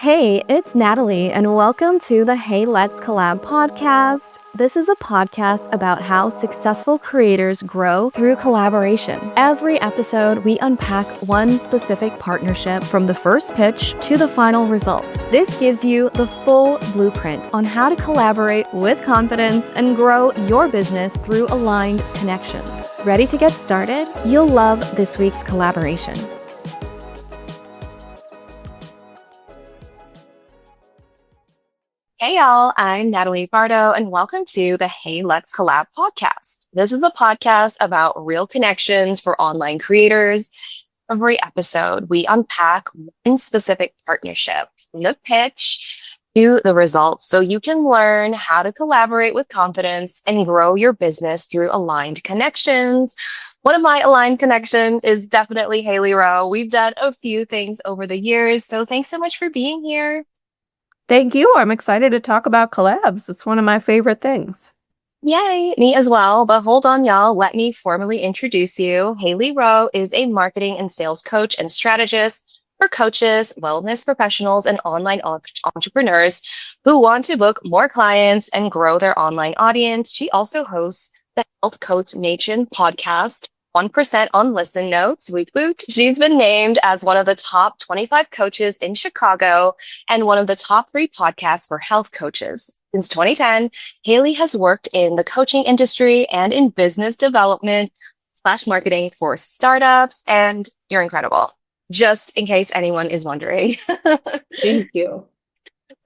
Hey, it's Natalie, and welcome to the Hey Let's Collab podcast. This is a podcast about how successful creators grow through collaboration. Every episode, we unpack one specific partnership from the first pitch to the final result. This gives you the full blueprint on how to collaborate with confidence and grow your business through aligned connections. Ready to get started? You'll love this week's collaboration. Hey y'all, I'm Natalie Bardo, and welcome to the Hey Let's Collab podcast. This is a podcast about real connections for online creators. Every episode, we unpack one specific partnership from the pitch to the results so you can learn how to collaborate with confidence and grow your business through aligned connections. One of my aligned connections is definitely Hailey Rowe. We've done a few things over the years, so thanks so much for being here. Thank you. I'm excited to talk about collabs. It's one of my favorite things. Yay, me as well. But hold on, y'all. Let me formally introduce you. Hailey Rowe is a marketing and sales coach and strategist for coaches, wellness professionals, and online entrepreneurs who want to book more clients and grow their online audience. She also hosts the Health Coach Nation podcast, 1% on Listen Notes. Woot woot. She's been named as one of the top 25 coaches in Chicago and one of the top 3 podcasts for health coaches. Since 2010, Hailey has worked in the coaching industry and in business development / marketing for startups, and you're incredible. Just in case anyone is wondering. Thank you.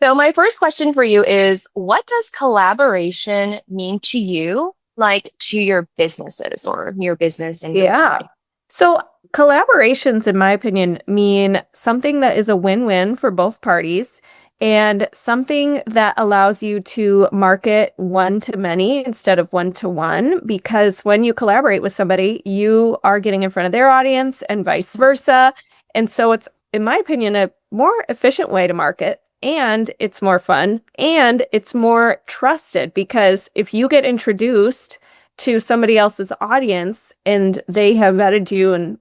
So my first question for you is, what does collaboration mean to you? Like to your businesses or your business and your company? So collaborations, in my opinion, mean something that is a win-win for both parties and something that allows you to market one to many instead of one to one, because when you collaborate with somebody, you are getting in front of their audience and vice versa. And so it's, in my opinion, a more efficient way to market. And it's more fun and it's more trusted, because if you get introduced to somebody else's audience and they have vetted you and,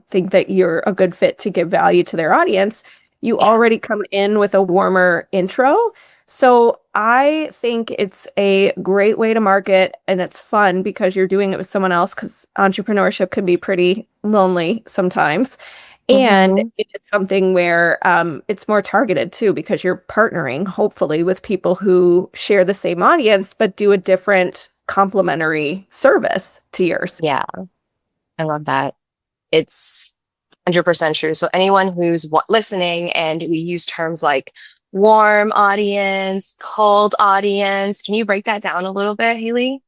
think that you're a good fit to give value to their audience, you already come in with a warmer intro. So I think it's a great way to market, and it's fun because you're doing it with someone else, because entrepreneurship can be pretty lonely sometimes. And it's something where it's more targeted too, because you're partnering hopefully with people who share the same audience, but do a different complementary service to yours. Yeah, I love that. It's 100% true. So anyone who's listening, and we use terms like warm audience, cold audience, can you break that down a little bit, Hailey?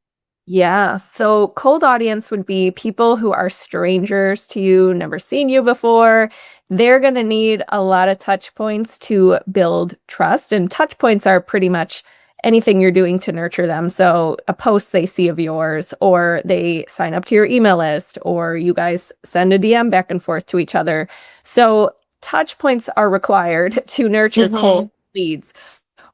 Yeah. So cold audience would be people who are strangers to you, never seen you before. They're going to need a lot of touch points to build trust. And touch points are pretty much anything you're doing to nurture them. So a post they see of yours, or they sign up to your email list, or you guys send a DM back and forth to each other. So touch points are required to nurture cold leads.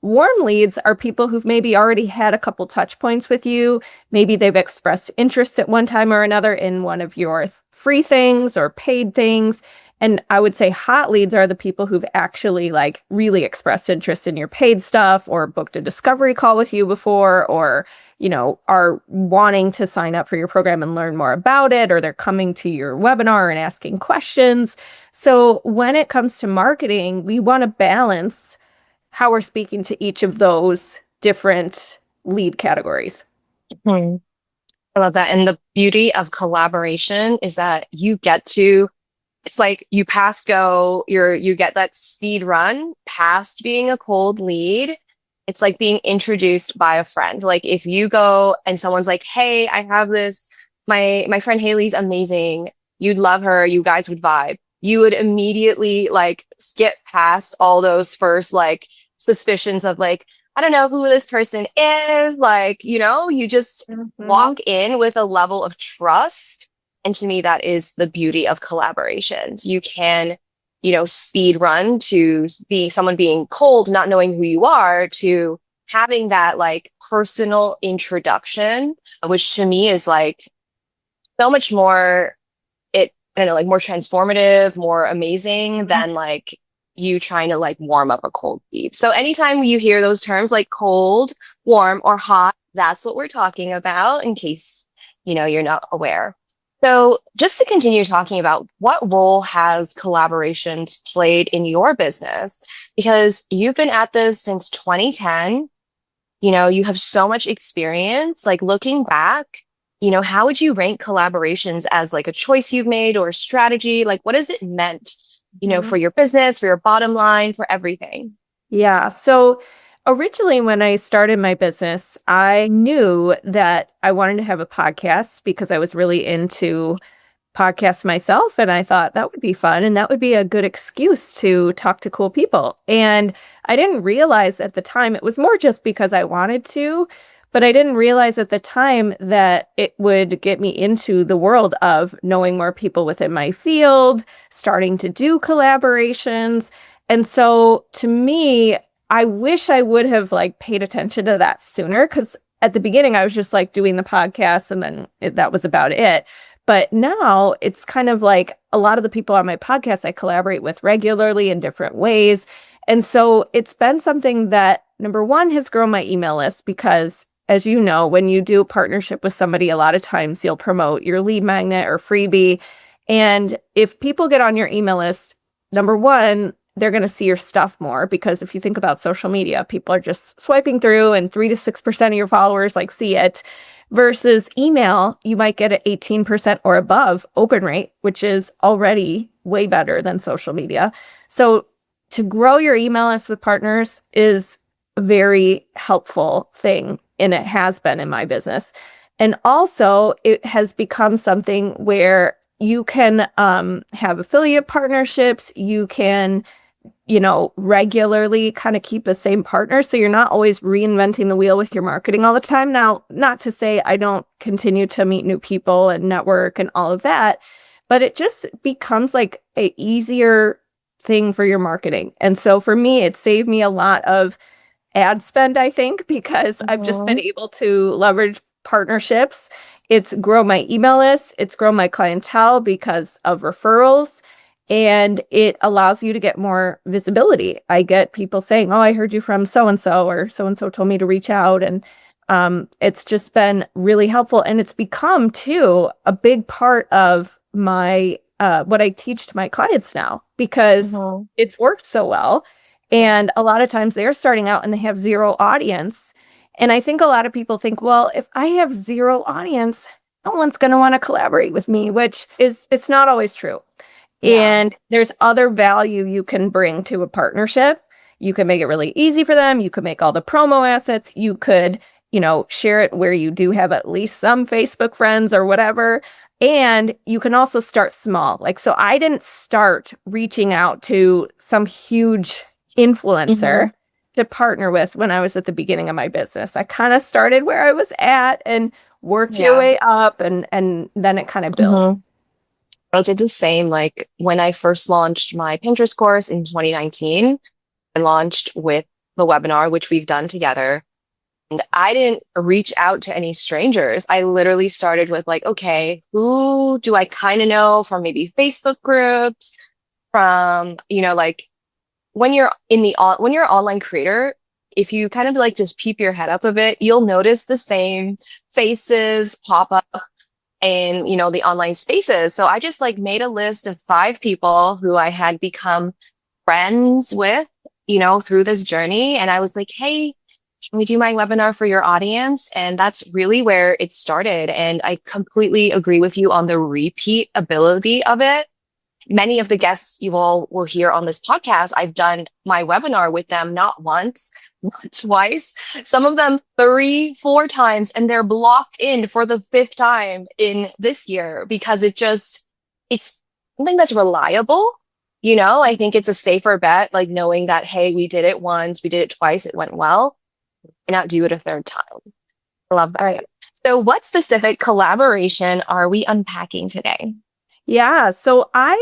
Warm leads are people who've maybe already had a couple touch points with you. Maybe they've expressed interest at one time or another in one of your free things or paid things. And I would say hot leads are the people who've actually really expressed interest in your paid stuff, or booked a discovery call with you before, or, are wanting to sign up for your program and learn more about it, or they're coming to your webinar and asking questions. So when it comes to marketing, we want to balance how we're speaking to each of those different lead categories. I love that. And the beauty of collaboration is that you get to, it's like you pass go, you get that speed run past being a cold lead. It's like being introduced by a friend. Like if you go and someone's like, hey, I have this, my friend Hailey's amazing. You'd love her. You guys would vibe. You would immediately skip past all those first suspicions of I don't know who this person is. You just walk in with a level of trust. And to me, that is the beauty of collaborations. You can, speed run to be someone being cold, not knowing who you are, to having that personal introduction, which to me is so much more, I don't know, more transformative, more amazing than you trying to like warm up a cold lead. So anytime you hear those terms like cold, warm, or hot, that's what we're talking about in case, you're not aware. So just to continue talking about what role has collaborations played in your business? Because you've been at this since 2010, you have so much experience. Like looking back, how would you rank collaborations as like a choice you've made or a strategy? Like what has it meant, for your business, for your bottom line, for everything? Yeah. So originally, when I started my business, I knew that I wanted to have a podcast because I was really into podcasts myself. And I thought that would be fun and that would be a good excuse to talk to cool people. And I didn't realize at the time it was more just because I wanted to. But I didn't realize at the time that it would get me into the world of knowing more people within my field, starting to do collaborations. And so to me, I wish I would have like paid attention to that sooner because at the beginning I was just like doing the podcast and then that was about it. But now it's kind of like a lot of the people on my podcast I collaborate with regularly in different ways. And so it's been something that number one has grown my email list because as you know, when you do a partnership with somebody, a lot of times you'll promote your lead magnet or freebie. And if people get on your email list, number one, they're going to see your stuff more because if you think about social media, people are just swiping through and 3 to 6% of your followers like see it versus email, you might get an 18% or above open rate, which is already way better than social media. So to grow your email list with partners is a very helpful thing. And it has been in my business. And also it has become something where you can have affiliate partnerships. You can, regularly kind of keep the same partner. So you're not always reinventing the wheel with your marketing all the time. Now, not to say I don't continue to meet new people and network and all of that, but it just becomes like a easier thing for your marketing. And so for me, it saved me a lot of ad spend, I think, because I've just been able to leverage partnerships. It's grown my email list. It's grown my clientele because of referrals. And it allows you to get more visibility. I get people saying, oh, I heard you from so-and-so or so-and-so told me to reach out. And it's just been really helpful. And it's become, too, a big part of my what I teach to my clients now because it's worked so well. And a lot of times they're starting out and they have zero audience. And I think a lot of people think, well, if I have zero audience, no one's going to want to collaborate with me, which is, it's not always true. Yeah. And there's other value you can bring to a partnership. You can make it really easy for them. You could make all the promo assets. You could, share it where you do have at least some Facebook friends or whatever. And you can also start small. Like, so I didn't start reaching out to some huge influencer to partner with when I was at the beginning of my business. I kind of started where I was at and worked your way up and then it kind of builds. I did the same. Like when I first launched my Pinterest course in 2019, I launched with the webinar, which we've done together. And I didn't reach out to any strangers. I literally started with like, okay, who do I kind of know from maybe Facebook groups, from, like when you're when you're an online creator, if you kind of like just peep your head up a bit, you'll notice the same faces pop up in, the online spaces. So I just like made a list of 5 people who I had become friends with, through this journey. And I was like, hey, can we do my webinar for your audience? And that's really where it started. And I completely agree with you on the repeat ability of it. Many of the guests you all will hear on this podcast, I've done my webinar with them not once, not twice, some of them 3, 4 times, and they're blocked in for the 5th time in this year because it's something that's reliable. I think it's a safer bet, like knowing that, hey, we did it once, we did it twice, it went well, and not do it a 3rd time. I love that. All right. So what specific collaboration are we unpacking today? Yeah, so I'm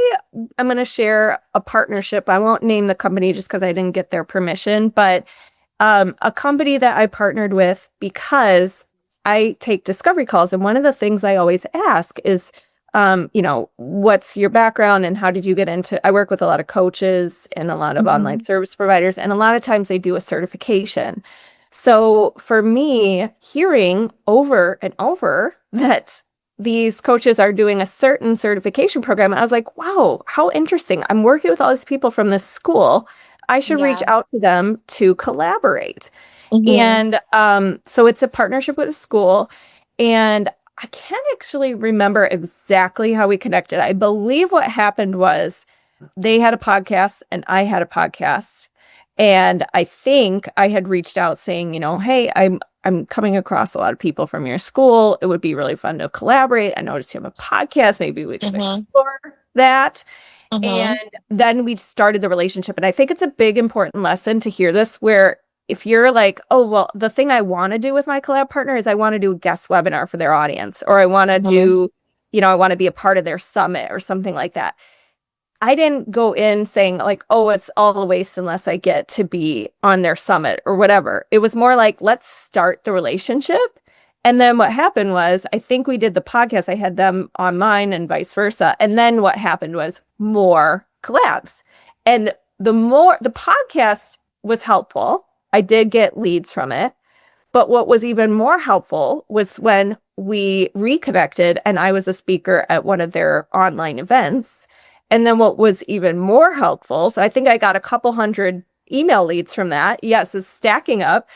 going to share a partnership. I won't name the company just because I didn't get their permission, but a company that I partnered with because I take discovery calls. And one of the things I always ask is, what's your background and how did you get into, I work with a lot of coaches and a lot of online service providers, and a lot of times they do a certification. So for me, hearing over and over that these coaches are doing a certain certification program, I was like, wow, how interesting. I'm working with all these people from this school. I should reach Yeah. out to them to collaborate. Hmm. And so it's a partnership with a school. And I can't actually remember exactly how we connected. I believe what happened was they had a podcast and I had a podcast. And I think I had reached out saying, hey, I'm coming across a lot of people from your school. It would be really fun to collaborate. I noticed you have a podcast. Maybe we could Hmm. explore that. And Hmm. then we started the relationship. And I think it's a big, important lesson to hear this, where if you're like, oh, well, the thing I want to do with my collab partner is I want to do a guest webinar for their audience, or I want to Hmm. do, I want to be a part of their summit or something like that. I didn't go in saying like, oh, it's all a waste unless I get to be on their summit or whatever. It was more like, let's start the relationship. And then what happened was, I think we did the podcast. I had them on mine and vice versa. And then what happened was more collabs. And the podcast was helpful. I did get leads from it. But what was even more helpful was when we reconnected and I was a speaker at one of their online events. And then what was even more helpful, so I think I got a couple hundred email leads from that. Yes, it's stacking up.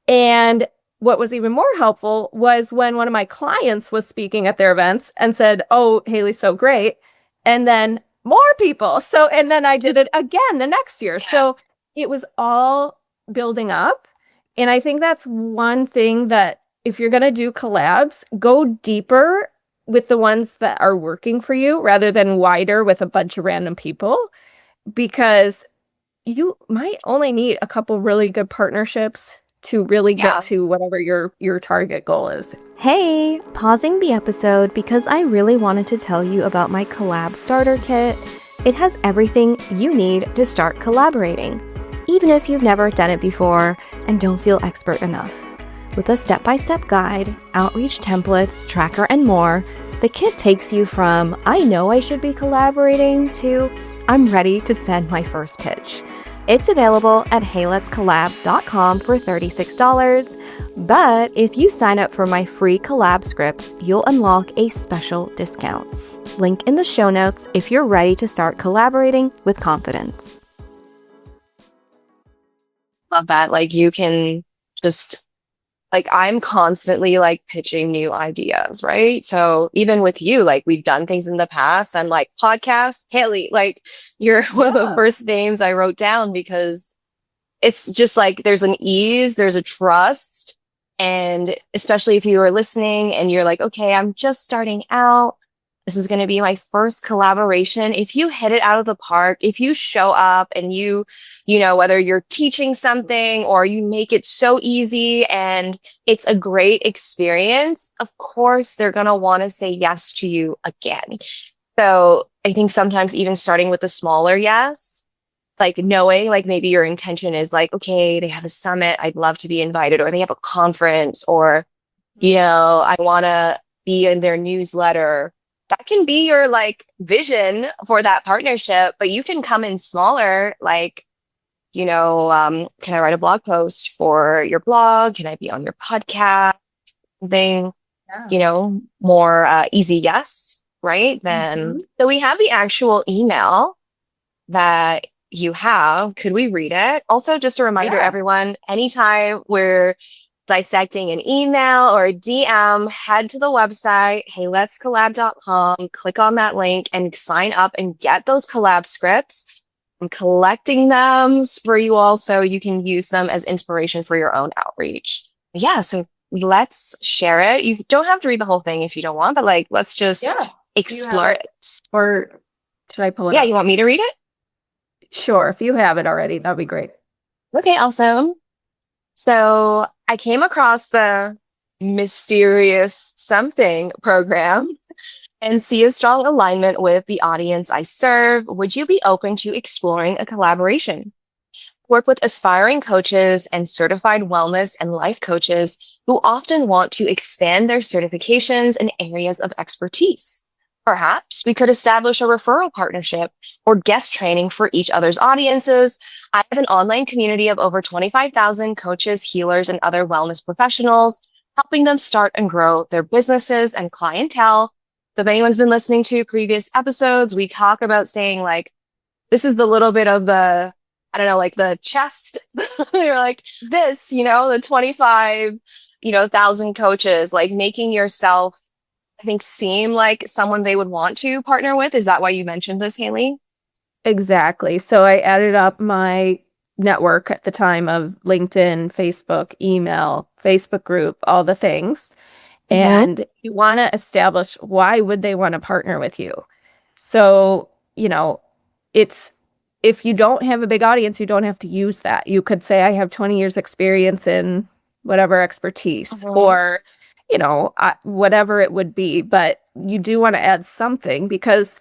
And what was even more helpful was when one of my clients was speaking at their events and said, oh, Hailey's so great. And then more people. So, and then I did it again the next year. So it was all building up. And I think that's one thing that if you're going to do collabs, go deeper with the ones that are working for you rather than wider with a bunch of random people, because you might only need a couple really good partnerships to really get Yeah. to whatever your target goal is. Hey, pausing the episode because I really wanted to tell you about my collab starter kit. It has everything you need to start collaborating, even if you've never done it before and don't feel expert enough. With a step-by-step guide, outreach templates, tracker, and more, the kit takes you from I know I should be collaborating to I'm ready to send my first pitch. It's available at heyletscollab.com for $36, but if you sign up for my free collab scripts, you'll unlock a special discount. Link in the show notes if you're ready to start collaborating with confidence. Love that. Like you can just like I'm constantly like pitching new ideas, right? So even with you, like we've done things in the past. I'm like, podcast, Hailey, like you're one of the Yeah. first names I wrote down because it's just like there's an ease, there's a trust. And especially if you are listening and you're like, okay, I'm just starting out. This is going to be my first collaboration. If you hit it out of the park, if you show up and whether you're teaching something or you make it so easy and it's a great experience, of course, they're going to want to say yes to you again. So I think sometimes even starting with a smaller yes, like knowing like maybe your intention is like, okay, they have a summit, I'd love to be invited, or they have a conference, or, I want to be in their newsletter. That can be your like vision for that partnership, but you can come in smaller, like, can I write a blog post for your blog? Can I be on your podcast? Thing, Yeah. more easy yes, right? Then, Mhm. so we have the actual email that you have. Could we read it? Also, just a reminder, Yeah. everyone, anytime we're dissecting an email or a DM, head to the website, heyletscollab.com, click on that link and sign up and get those collab scripts. I'm collecting them for you all so you can use them as inspiration for your own outreach. Yeah, so let's share it. You don't have to read the whole thing if you don't want, but like, let's just Yeah. Do you have explore it? it. Or should I pull it Yeah, up? you want me to read it? Sure. If you have it already, that'd be great. Okay, awesome. So I came across the mysterious something program and see a strong alignment with the audience I serve. Would you be open to exploring a collaboration? Work with aspiring coaches and certified wellness and life coaches who often want to expand their certifications and areas of expertise. Perhaps we could establish a referral partnership or guest training for each other's audiences. I have an online community of over 25,000 coaches, healers, and other wellness professionals, helping them start and grow their businesses and clientele. So if anyone's been listening to previous episodes, we talk about saying like, this is the little bit of the, I don't know, like the chest. You're like this, the 25, thousand coaches, like making yourself, I think, seem like someone they would want to partner with. Is that why you mentioned this, Hailey? Exactly. So I added up my network at the time of LinkedIn, Facebook, email, Facebook group, all the things. Mm-hmm. And you want to establish why would they want to partner with you? So, it's if you don't have a big audience, you don't have to use that. You could say, I have 20 years experience in whatever expertise or, whatever it would be. But you do want to add something because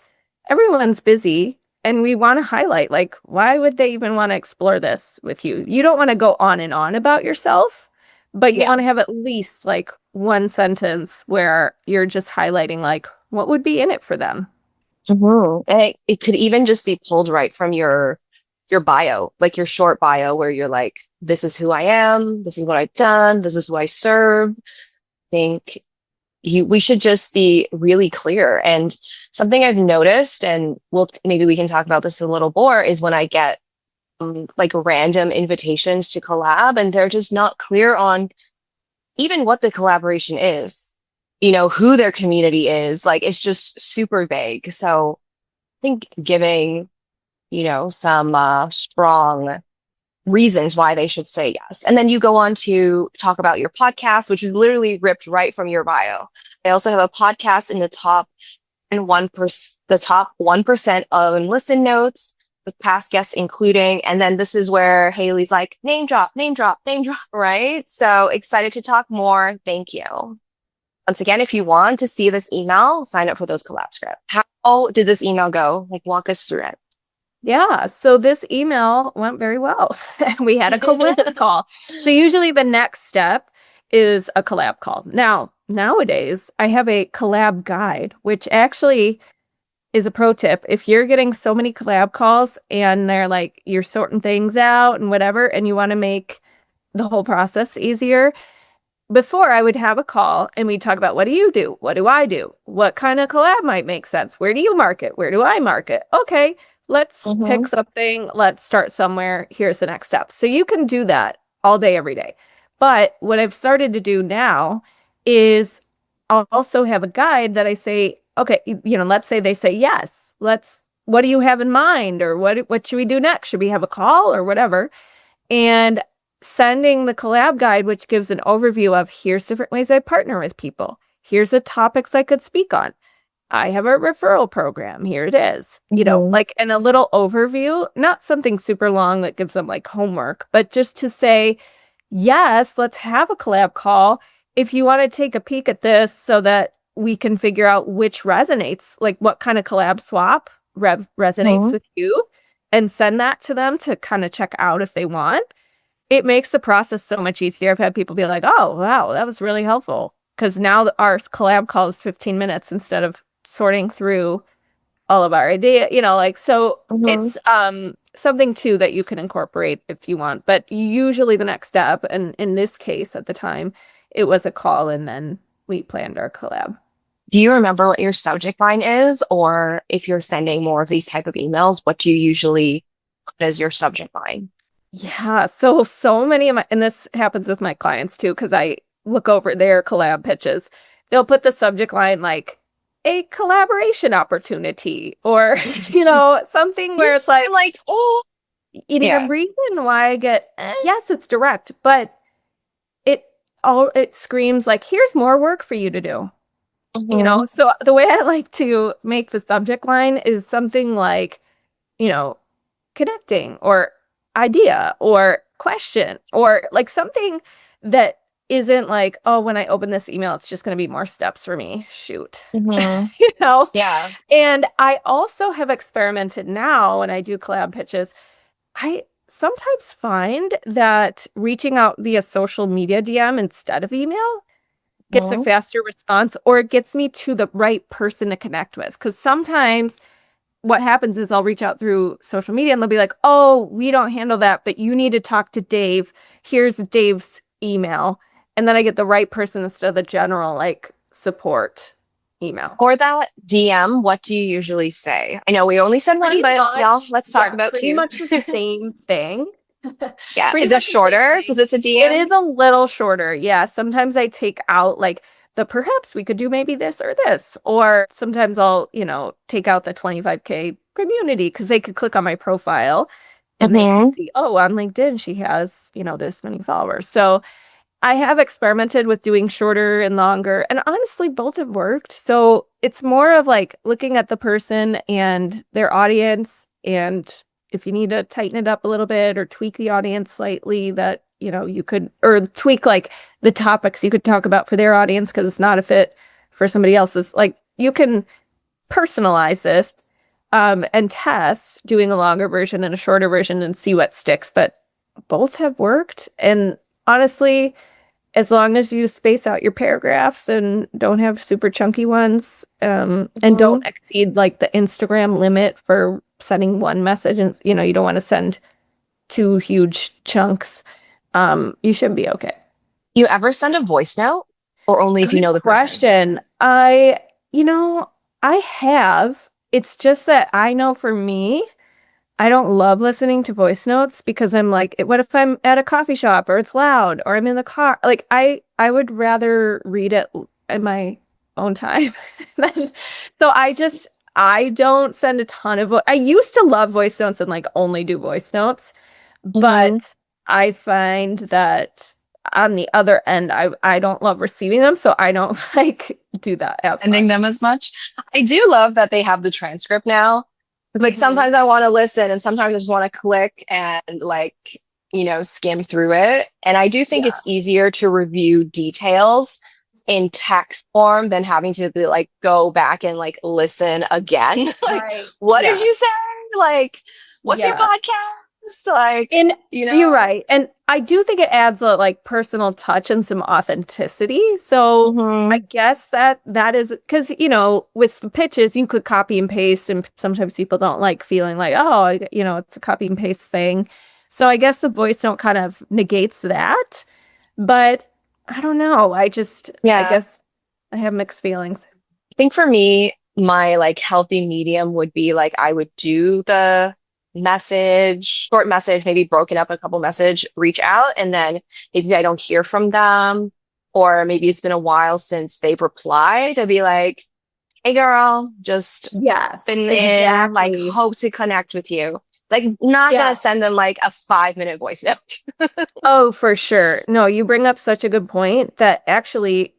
everyone's busy and we want to highlight, like, why would they even want to explore this with you? You don't want to go on and on about yourself, but you want to have at least like one sentence where you're just highlighting, like, what would be in it for them. Mm-hmm. And it could even just be pulled right from your bio, like your short bio, where you're like, this is who I am, this is what I've done, this is who I serve. I think we should just be really clear. And something I've noticed, and maybe we can talk about this a little more, is when I get like random invitations to collab and they're just not clear on even what the collaboration is, who their community is. Like it's just super vague. So I think giving, some strong reasons why they should say yes. And then you go on to talk about your podcast, which is literally ripped right from your bio. I also have a podcast in the top 1% of listen notes with past guests including. And then this is where Hailey's like, name drop, name drop, name drop, right? So excited to talk more. Thank you. Once again, if you want to see this email, sign up for those collab scripts. How did this email go? Like, walk us through it. Yeah, so this email went very well. We had a collab call. So usually the next step is a collab call. Now, nowadays, I have a collab guide, which actually is a pro tip. If you're getting so many collab calls and they're like, you're sorting things out and whatever, and you want to make the whole process easier, before I would have a call and we'd talk about, what do you do? What do I do? What kind of collab might make sense? Where do you market? Where do I market? Okay, let's pick something. Let's start somewhere. Here's the next step. So you can do that all day, every day. But what I've started to do now is I'll also have a guide that I say, okay, let's say they say yes. What do you have in mind? Or what should we do next? Should we have a call or whatever? And sending the collab guide, which gives an overview of here's different ways I partner with people. Here's the topics I could speak on. I have a referral program. Here it is, like in a little overview, not something super long that gives them like homework, but just to say, yes, let's have a collab call. If you want to take a peek at this so that we can figure out which resonates, like what kind of collab swap resonates with you, and send that to them to kind of check out if they want. It makes the process so much easier. I've had people be like, oh, wow, that was really helpful. Because now our collab call is 15 minutes instead of sorting through all of our idea, so it's something too that you can incorporate if you want. But usually the next step, and in this case at the time, it was a call and then we planned our collab. Do you remember what your subject line is? Or if you're sending more of these type of emails, what do you usually put as your subject line? Yeah, so many of and this happens with my clients too, because I look over their collab pitches. They'll put the subject line like a collaboration opportunity or, something where it's like, the reason why I get, yes, it's direct, but it screams like, here's more work for you to do. So the way I like to make the subject line is something like, connecting or idea or question or like something that isn't like, oh, when I open this email, it's just going to be more steps for me. Shoot. Yeah. And I also have experimented now when I do collab pitches. I sometimes find that reaching out via social media DM instead of email gets a faster response, or it gets me to the right person to connect with. Because sometimes what happens is I'll reach out through social media and they'll be like, oh, we don't handle that, but you need to talk to Dave. Here's Dave's email. And then I get the right person instead of the general like support email. For that DM, what do you usually say? I know we only said one, but y'all, let's talk about pretty two. much the same thing. Yeah. Pretty Is it much the same shorter thing. because it's a DM? It is a little shorter. Yeah. Sometimes I take out like the perhaps we could do maybe this or this. Or sometimes I'll, take out the 25K community because they could click on my profile and they can see, oh, on LinkedIn, she has, this many followers. So I have experimented with doing shorter and longer, and honestly, both have worked. So it's more of like looking at the person and their audience, and if you need to tighten it up a little bit or tweak the audience slightly, that you could, or tweak like the topics you could talk about for their audience because it's not a fit for somebody else's. Like you can personalize this and test doing a longer version and a shorter version and see what sticks. But both have worked, and honestly, as long as you space out your paragraphs and don't have super chunky ones, and don't exceed like the Instagram limit for sending one message, and you don't want to send 2 huge chunks, you should be okay. You ever send a voice note, or only if you know the question. I have. It's just that I know for me, I don't love listening to voice notes because I'm like, what if I'm at a coffee shop or it's loud or I'm in the car? Like I would rather read it in my own time. So I don't send a ton of I used to love voice notes and like only do voice notes, but I find that on the other end, I don't love receiving them, so I don't like do that as sending much. them as much. I do love that they have the transcript now. Like sometimes I want to listen and sometimes I just want to click and like, skim through it. And I do think it's easier to review details in text form than having to be like go back and like listen again. Like, what did you say? Like, what's your podcast? Like, and you're right. And I do think it adds a like personal touch and some authenticity. So I guess that is because, with the pitches, you could copy and paste, and sometimes people don't like feeling like, oh, it's a copy and paste thing. So I guess the voice note kind of negates that. But I don't know. I guess I have mixed feelings. I think for me, my like healthy medium would be like I would do the short message, maybe broken up a couple message, reach out, and then maybe I don't hear from them, or maybe it's been a while since they've replied, to be like, hey girl, just been in, like hope to connect with you. Like not gonna send them like a 5-minute voice note. Oh, for sure. No, you bring up such a good point that actually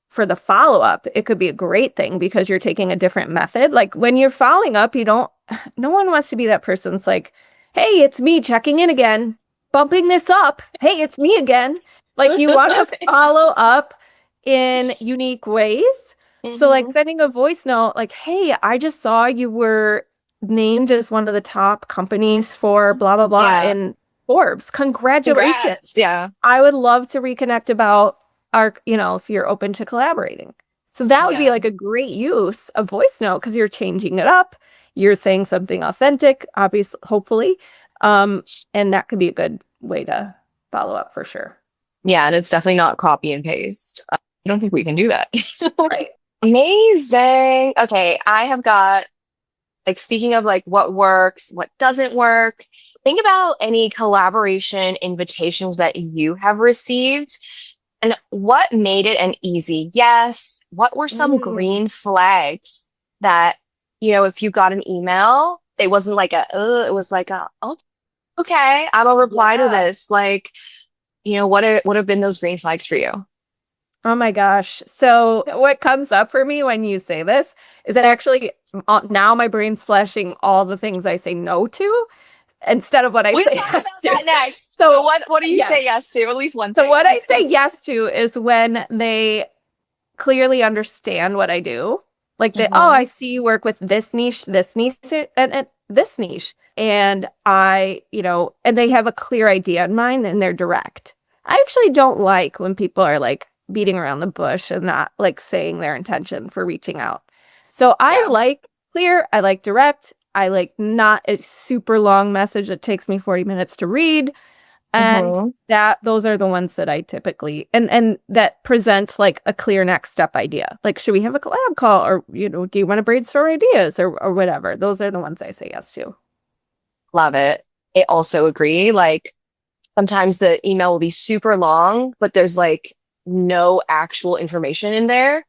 for the follow-up, it could be a great thing because you're taking a different method. Like when you're following up, no one wants to be that person that's like, hey, it's me checking in again, bumping this up. Hey, it's me again. Like you want to follow up in unique ways. So like sending a voice note, like, hey, I just saw you were named as one of the top companies for blah, blah, blah in Forbes. Congratulations. Congrats. Yeah. I would love to reconnect about our, if you're open to collaborating. So that would be like a great use of voice note because you're changing it up. You're saying something authentic, obviously, hopefully. And that could be a good way to follow up for sure. Yeah. And it's definitely not copy and paste. I don't think we can do that. Right. Amazing. Okay. I have got, like, speaking of like what works, what doesn't work, think about any collaboration invitations that you have received. And what made it an easy yes? What were some green flags that, if you got an email, it wasn't like it was like oh, okay, I'm gonna reply to this. Like, what have been those green flags for you? Oh my gosh. So what comes up for me when you say this is that actually now my brain's flashing all the things I say no to instead of what I say yes to. Next. So what do you say yes to? At least one thing. So what I say yes to is when they clearly understand what I do. Like I see you work with this niche, and this niche. And and they have a clear idea in mind and they're direct. I actually don't like when people are like beating around the bush and not like saying their intention for reaching out. So I like clear, I like direct, I like not a super long message that takes me 40 minutes to read. And those are the ones that I typically and that present like a clear next step idea. Like, should we have a collab call, or do you want to brainstorm ideas or whatever? Those are the ones I say yes to. Love it. I also agree. Like sometimes the email will be super long, but there's like no actual information in there.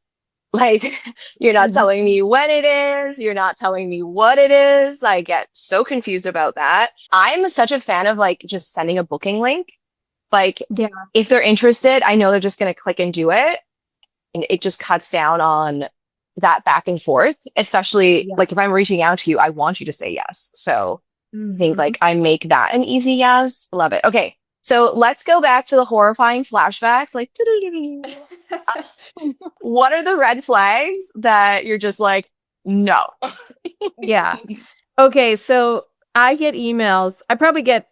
Like you're not telling me when it is, you're not telling me what it is. I get so confused about that. I'm such a fan of like just sending a booking link. Like if they're interested, I know they're just going to click and do it. And it just cuts down on that back and forth, especially like if I'm reaching out to you, I want you to say yes. So I think like I make that an easy yes. Love it. Okay. So let's go back to the horrifying flashbacks. Like, what are the red flags that you're just like, no? Yeah. Okay. So I get emails. I probably get,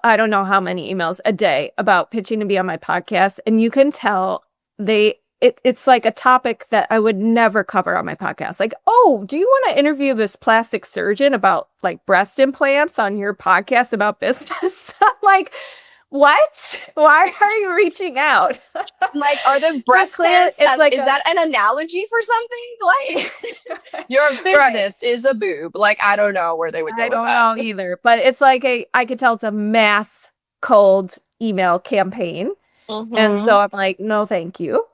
I don't know how many emails a day about pitching to be on my podcast. And you can tell it's like a topic that I would never cover on my podcast. Like, oh, do you want to interview this plastic surgeon about like breast implants on your podcast about business? Like, what? Why are you reaching out? Like, are the breast implants, like is that an analogy for something? Like, your business is a boob. Like, I don't know where they would go I with don't that. know either. But it's like I could tell it's a mass cold email campaign. And so I'm like, no, thank you.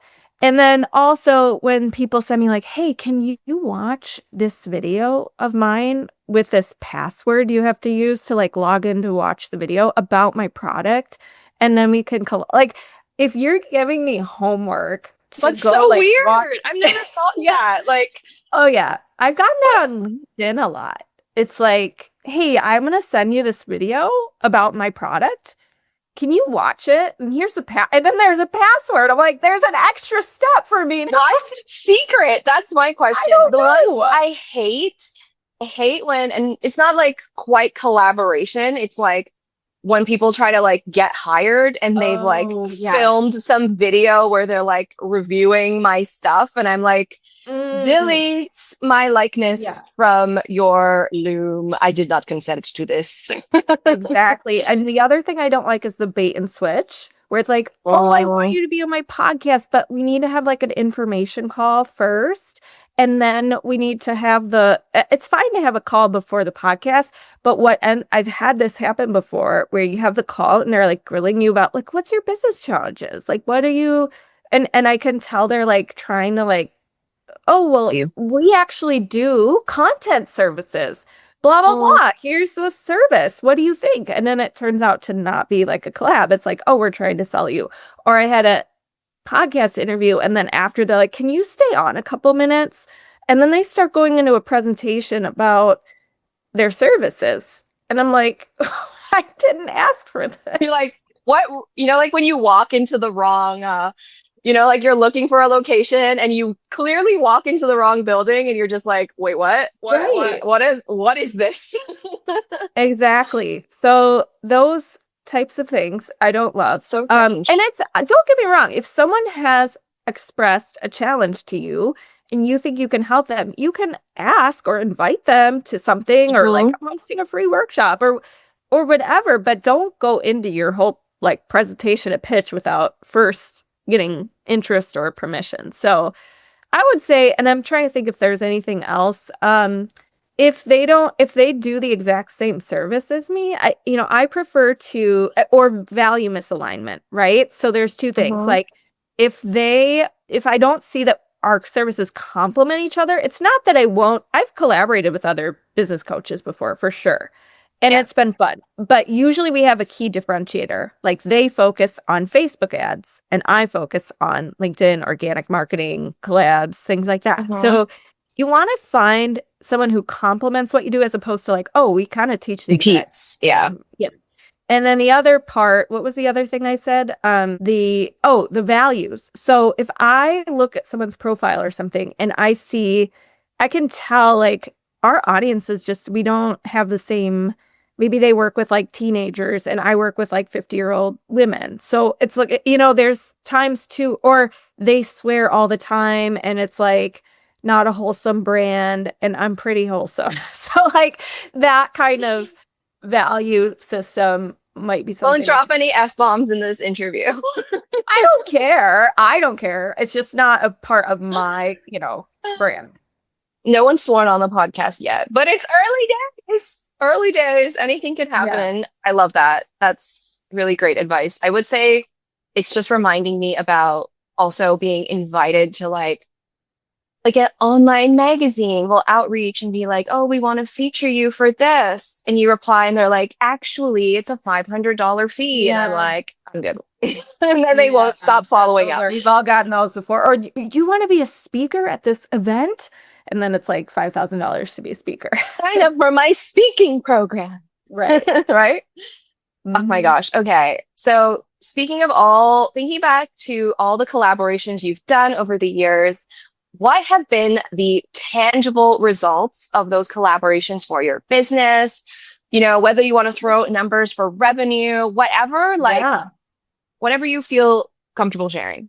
And then also when people send me like, hey, can you watch this video of mine with this password you have to use to like log in to watch the video about my product? And then we can like, if you're giving me homework to That's go so like weird. watch. I've never thought that. Like, Oh yeah. I've gotten that on LinkedIn a lot. It's like, hey, I'm going to send you this video about my product. Can you watch it? And here's and then there's a password. I'm like, there's an extra step for me. what? Secret? That's my question. I don't know. I hate when, and it's not like quite collaboration. It's like when people try to like get hired and they've like filmed some video where they're like reviewing my stuff. And I'm like, delete my likeness from your Loom. I did not consent to this. Exactly. And the other thing I don't like is the bait and switch, where it's like, oh, I want you to be on my podcast, but we need to have like an information call first. And then we need to have it's fine to have a call before the podcast, but and I've had this happen before where you have the call and they're like grilling you about like, what's your business challenges? Like, what are you, and I can tell they're like trying to like, oh, well, we actually do content services, blah, blah, blah. Here's the service. What do you think? And then it turns out to not be like a collab. It's like, oh, we're trying to sell you. Or I had a podcast interview, and then after they're like, can you stay on a couple minutes? And then they start going into a presentation about their services. And I'm like, I didn't ask for this. You're like, what? Like when you walk into the wrong, like you're looking for a location and you clearly walk into the wrong building and you're just like, wait, what? What is this? Exactly. So those types of things I don't love. So and it's, don't get me wrong, if someone has expressed a challenge to you and you think you can help them, you can ask or invite them to something, or like I'm hosting a free workshop or whatever, but don't go into your whole like presentation and pitch without first getting interest or permission. So I would say, and I'm trying to think if there's anything else, if they do the exact same service as me, I prefer to, or value misalignment, right? So there's two things. Like if I don't see that our services complement each other, it's not that I've collaborated with other business coaches before, for sure. And it's been fun. But usually we have a key differentiator. Like they focus on Facebook ads and I focus on LinkedIn, organic marketing, collabs, things like that. So you want to find someone who complements what you do as opposed to like, oh, we kind of teach the Repeats. Yeah. And then the other part, what was the other thing I said? The values. So if I look at someone's profile or something and I can tell like our audience is just, we don't have the same maybe they work with like teenagers and I work with like 50-year-old women. So it's like, there's times too, or they swear all the time and it's like not a wholesome brand and I'm pretty wholesome. So like that kind of value system might be Don't something. drop any F-bombs in this interview. I don't care. I don't care. It's just not a part of my, brand. No one's sworn on the podcast yet, but it's early days. Early days. Anything can happen. Yes. I love that. That's really great advice. I would say it's just reminding me about also being invited to like an online magazine will outreach and be like, oh, we want to feature you for this. And you reply and they're like, actually, it's a $500 fee. And I'm Yeah. like, I'm good. And then they won't stop following up. We've all gotten those before. Or you want to be a speaker at this event? And then it's like $5,000 to be a speaker. Sign up for my speaking program. Right. Right? Oh my gosh. Okay. So speaking of thinking back to all the collaborations you've done over the years, what have been the tangible results of those collaborations for your business? Whether you want to throw out numbers for revenue, whatever, whatever you feel comfortable sharing.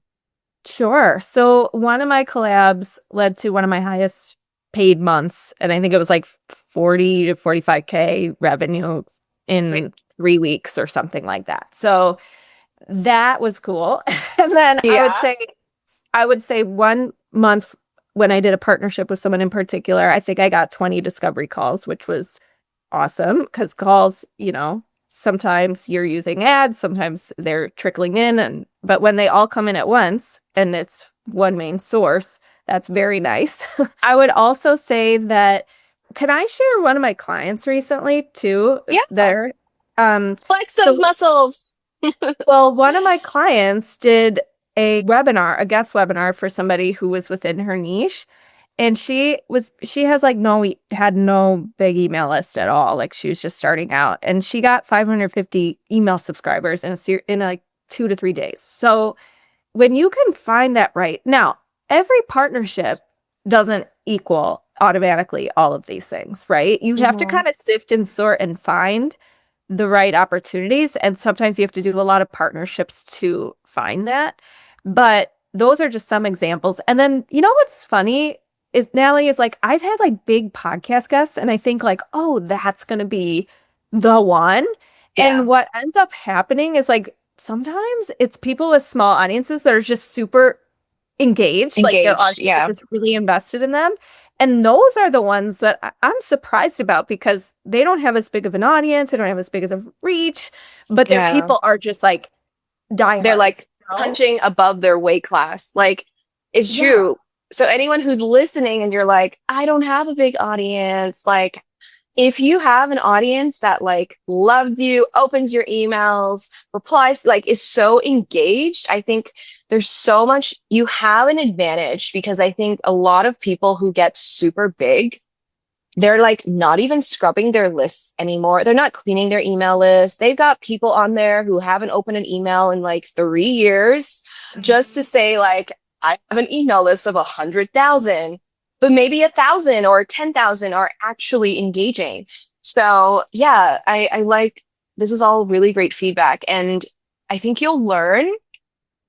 Sure. So one of my collabs led to one of my highest paid months. And I think it was like 40 to 45K revenue in 3 weeks or something like that. So that was cool. And then I would say 1 month when I did a partnership with someone in particular, I think I got 20 discovery calls, which was awesome because calls, sometimes you're using ads, sometimes they're trickling in, but when they all come in at once and it's one main source, that's very nice. I would also say that, can I share one of my clients recently too? Yeah. Flex so- those muscles. Well, one of my clients did a guest webinar for somebody who was within her niche. And she had no big email list at all. Like she was just starting out and she got 550 email subscribers in like 2 to 3 days. So when you can find that right now, every partnership doesn't equal automatically all of these things, right? You have to kind of sift and sort and find the right opportunities. And sometimes you have to do a lot of partnerships to find that. But those are just some examples. And then, what's funny is Natalie is like, I've had like big podcast guests and I think like, oh, that's going to be the one. Yeah. And what ends up happening is like, sometimes it's people with small audiences that are just super engaged. Like their audience is just really invested in them. And those are the ones that I'm surprised about because they don't have as big of an audience. They don't have as big of a reach, but their people are just like dying. They're like punching above their weight class. Like it's true. So anyone who's listening and you're like, I don't have a big audience, like if you have an audience that like loves you, opens your emails, replies, like is so engaged, I think there's so much, you have an advantage because I think a lot of people who get super big, they're like not even scrubbing their lists anymore. They're not cleaning their email list. They've got people on there who haven't opened an email in like 3 years just to say like, I have an email list of 100,000, but maybe 1,000 or 10,000 are actually engaging. So yeah, I like, this is all really great feedback. And I think you'll learn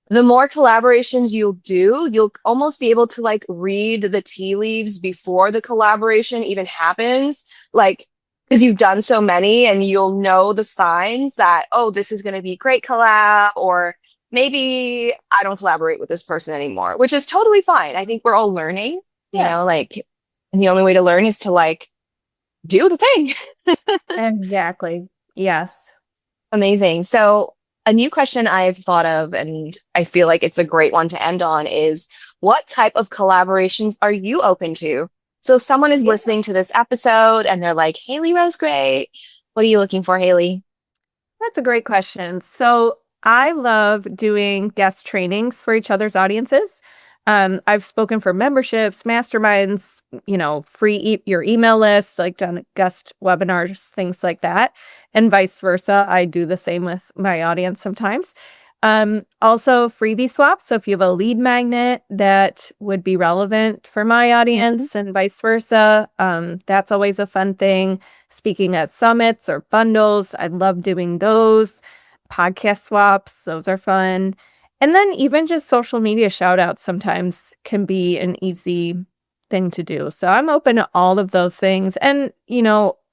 the more collaborations you'll do, you'll almost be able to like read the tea leaves before the collaboration even happens. Like, because you've done so many and you'll know the signs that, oh, this is going to be great collab, or maybe I don't collaborate with this person anymore, which is totally fine. I think we're all learning, you know, like, and the only way to learn is to like do the thing. Exactly. Yes. Amazing. So a new question I've thought of, and I feel like it's a great one to end on, is what type of collaborations are you open to? So if someone is listening to this episode and they're like, Hailey Rowe's great, what are you looking for, Hailey? That's a great question. So I love doing guest trainings for each other's audiences. I've spoken for memberships, masterminds, free your email list, like done guest webinars, things like that, and vice versa. I do the same with my audience sometimes. Also freebie swaps. So if you have a lead magnet that would be relevant for my audience and vice versa, that's always a fun thing. Speaking at summits or bundles, I love doing those. Podcast swaps, those are fun. And then even just social media shout outs sometimes can be an easy thing to do. So I'm open to all of those things. And,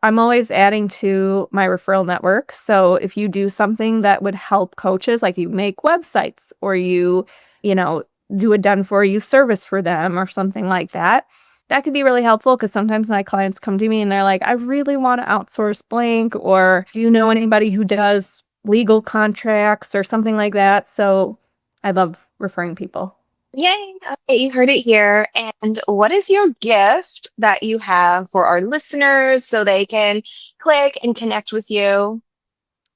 I'm always adding to my referral network. So if you do something that would help coaches, like you make websites or you do a done for you service for them or something like that, that could be really helpful because sometimes my clients come to me and they're like, I really want to outsource blank, or do you know anybody who does legal contracts or something like that? So I love referring people. Yay! Okay, you heard it here. And what is your gift that you have for our listeners so they can click and connect with you?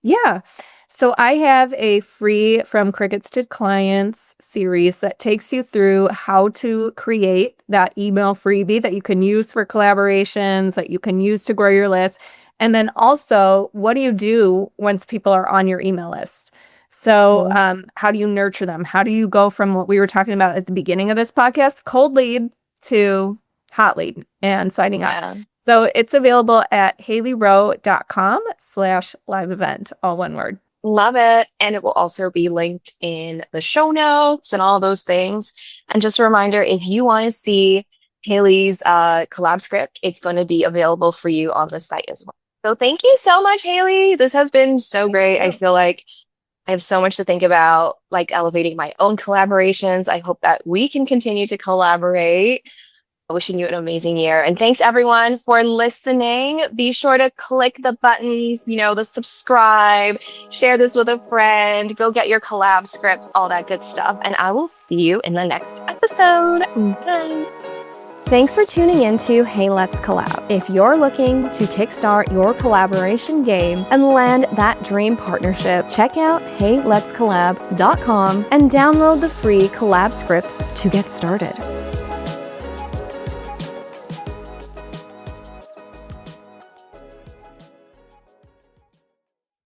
Yeah. So I have a free From Crickets to Clients series that takes you through how to create that email freebie that you can use for collaborations, that you can use to grow your list. And then also, what do you do once people are on your email list? So how do you nurture them? How do you go from what we were talking about at the beginning of this podcast, cold lead, to hot lead and signing up? So it's available at haileyrowe.com/live event, all one word. Love it. And it will also be linked in the show notes and all those things. And just a reminder, if you want to see Hailey's collab script, it's going to be available for you on the site as well. So thank you so much, Hailey. This has been so great. I feel like I have so much to think about, like elevating my own collaborations. I hope that we can continue to collaborate. Wishing you an amazing year. And thanks everyone for listening. Be sure to click the buttons, the subscribe, share this with a friend, go get your collab scripts, all that good stuff. And I will see you in the next episode. Bye. Thanks for tuning in to Hey Let's Collab. If you're looking to kickstart your collaboration game and land that dream partnership, check out heyletscollab.com and download the free collab scripts to get started.